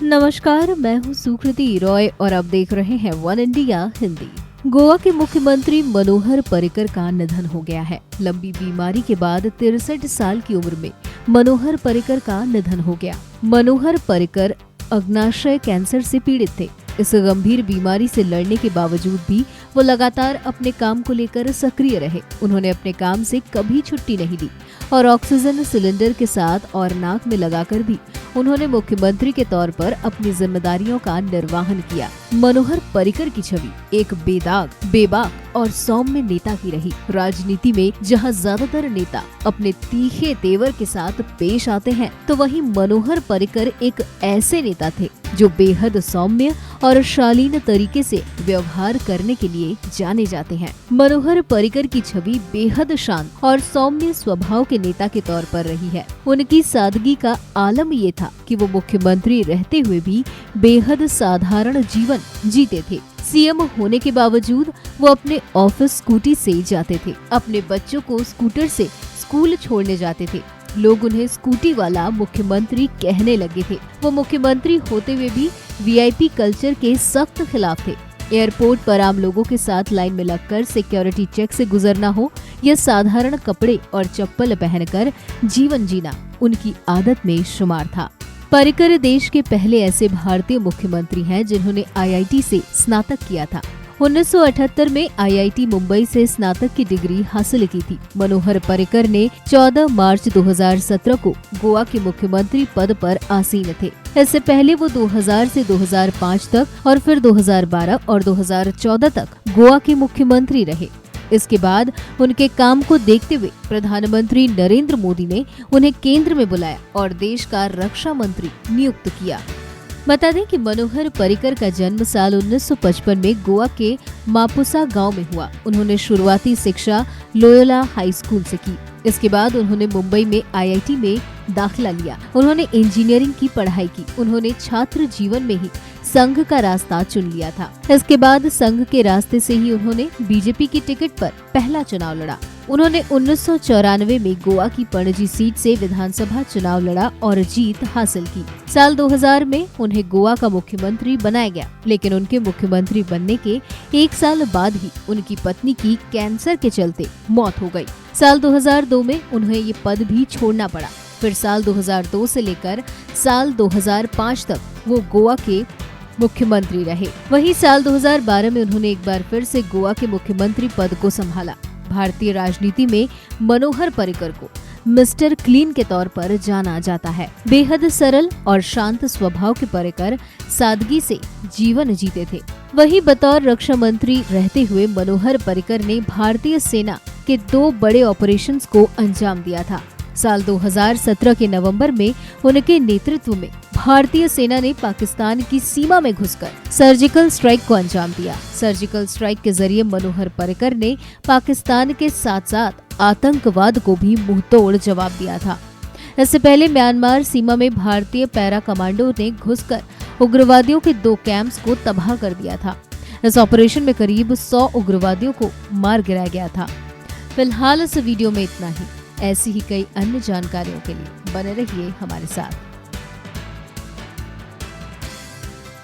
नमस्कार, मैं हूँ सुकृति रॉय और आप देख रहे हैं वन इंडिया हिंदी। गोवा के मुख्यमंत्री मनोहर पर्रिकर का निधन हो गया है। लंबी बीमारी के बाद 63 साल की उम्र में मनोहर पर्रिकर का निधन हो गया। मनोहर पर्रिकर अग्नाशय कैंसर से पीड़ित थे। इस गंभीर बीमारी से लड़ने के बावजूद भी वो लगातार अपने काम को लेकर सक्रिय रहे। उन्होंने अपने काम से कभी छुट्टी नहीं ली और ऑक्सीजन सिलेंडर के साथ और नाक में लगाकर भी उन्होंने मुख्यमंत्री के तौर पर अपनी जिम्मेदारियों का निर्वहन किया। मनोहर पर्रिकर की छवि एक बेदाग, बेबाक और सौम्य नेता की रही। राजनीति में जहां ज्यादातर नेता अपने तीखे तेवर के साथ पेश आते हैं, तो वहीं मनोहर पर्रिकर एक ऐसे नेता थे जो बेहद सौम्य और शालीन तरीके से व्यवहार करने के लिए जाने जाते हैं। मनोहर पर्रिकर की छवि बेहद शांत और सौम्य स्वभाव के नेता के तौर पर रही है। उनकी सादगी का आलम ये था कि वो मुख्यमंत्री रहते हुए भी बेहद साधारण जीवन जीते थे। सीएम होने के बावजूद वो अपने ऑफिस स्कूटी से जाते थे। अपने बच्चों को स्कूटर से स्कूल छोड़ने जाते थे। लोग उन्हें स्कूटी वाला मुख्यमंत्री कहने लगे थे। वो मुख्यमंत्री होते हुए भी वीआईपी कल्चर के सख्त खिलाफ थे। एयरपोर्ट पर आम लोगों के साथ लाइन में लगकर सिक्योरिटी चेक से गुजरना हो या साधारण कपड़े और चप्पल पहनकर जीवन जीना उनकी आदत में शुमार था। पर्रिकर देश के पहले ऐसे भारतीय मुख्यमंत्री हैं जिन्होंने आईआईटी से स्नातक किया था। 1978 में आईआईटी मुंबई से स्नातक की डिग्री हासिल की थी। मनोहर पर्रिकर ने 14 मार्च 2017 को गोवा के मुख्यमंत्री पद पर आसीन थे। इससे पहले वो 2000 से 2005 तक और फिर 2012 और 2014 तक गोवा के मुख्यमंत्री रहे। इसके बाद उनके काम को देखते हुए प्रधानमंत्री नरेंद्र मोदी ने उन्हें केंद्र में बुलाया और देश का रक्षा मंत्री नियुक्त किया। बता दें कि मनोहर पर्रिकर का जन्म साल 1955 में गोवा के मापुसा गांव में हुआ। उन्होंने शुरुआती शिक्षा लोयोला हाई स्कूल से की। इसके बाद उन्होंने मुंबई में आईआईटी में दाखिला लिया। उन्होंने इंजीनियरिंग की पढ़ाई की। उन्होंने छात्र जीवन में ही संघ का रास्ता चुन लिया था। इसके बाद संघ के रास्ते से ही उन्होंने बीजेपी की टिकट पर पहला चुनाव लड़ा। उन्होंने 1994 में गोवा की पणजी सीट से विधानसभा चुनाव लड़ा और जीत हासिल की। साल 2000 में उन्हें गोवा का मुख्यमंत्री बनाया गया, लेकिन उनके मुख्यमंत्री बनने के 1 साल बाद ही उनकी पत्नी की कैंसर के चलते मौत हो गई। साल 2002 में उन्हें ये पद भी छोड़ना पड़ा। फिर साल 2002 से लेकर साल 2005 तक वो गोवा के मुख्यमंत्री रहे। वहीं साल 2012 में उन्होंने एक बार फिर से गोवा के मुख्यमंत्री पद को संभाला। भारतीय राजनीति में मनोहर पर्रिकर को मिस्टर क्लीन के तौर पर जाना जाता है। बेहद सरल और शांत स्वभाव के पर्रिकर सादगी से जीवन जीते थे। वहीं बतौर रक्षा मंत्री रहते हुए मनोहर पर्रिकर ने भारतीय सेना के 2 बड़े ऑपरेशंस को अंजाम दिया था। साल 2017 के नवंबर में उनके नेतृत्व में भारतीय सेना ने पाकिस्तान की सीमा में घुसकर सर्जिकल स्ट्राइक को अंजाम दिया। सर्जिकल स्ट्राइक के जरिए मनोहर पर्रिकर ने पाकिस्तान के साथ साथ आतंकवाद को भी मुंहतोड़ जवाब दिया था। इससे पहले म्यांमार सीमा में भारतीय पैरा कमांडो ने घुसकर उग्रवादियों के 2 कैंप्स को तबाह कर दिया था। इस ऑपरेशन में करीब 100 उग्रवादियों को मार गिराया गया था। फिलहाल इस वीडियो में इतना ही। ऐसी ही कई अन्य जानकारियों के लिए बने रहिए हमारे साथ।